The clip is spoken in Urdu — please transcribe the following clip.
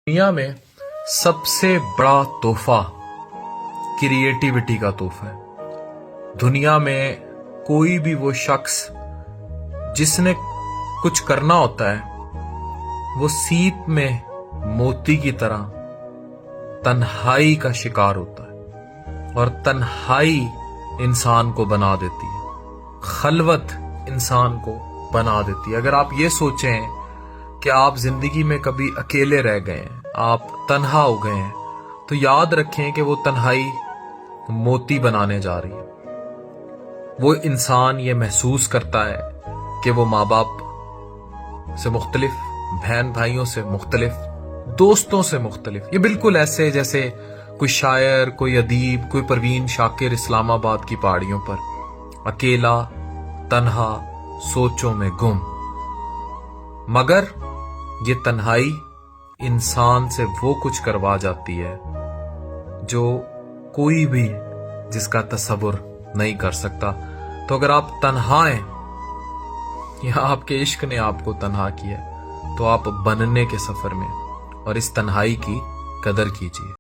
دنیا میں سب سے بڑا تحفہ کریٹیوٹی کا تحفہ ہے۔ دنیا میں کوئی بھی وہ شخص جس نے کچھ کرنا ہوتا ہے وہ سیپ میں موتی کی طرح تنہائی کا شکار ہوتا ہے، اور تنہائی انسان کو بنا دیتی ہے، خلوت انسان کو بنا دیتی ہے۔ اگر آپ یہ سوچیں کہ آپ زندگی میں کبھی اکیلے رہ گئے ہیں، آپ تنہا ہو گئے ہیں، تو یاد رکھیں کہ وہ تنہائی موتی بنانے جا رہی ہے۔ وہ انسان یہ محسوس کرتا ہے کہ وہ ماں باپ سے مختلف، بہن بھائیوں سے مختلف، دوستوں سے مختلف۔ یہ بالکل ایسے جیسے کوئی شاعر، کوئی ادیب، کوئی پروین شاکر اسلام آباد کی پہاڑیوں پر اکیلا، تنہا، سوچوں میں گم۔ مگر یہ تنہائی انسان سے وہ کچھ کروا جاتی ہے جو کوئی بھی جس کا تصور نہیں کر سکتا۔ تو اگر آپ تنہا ہیں یا آپ کے عشق نے آپ کو تنہا کیا، تو آپ بننے کے سفر میں، اور اس تنہائی کی قدر کیجیے۔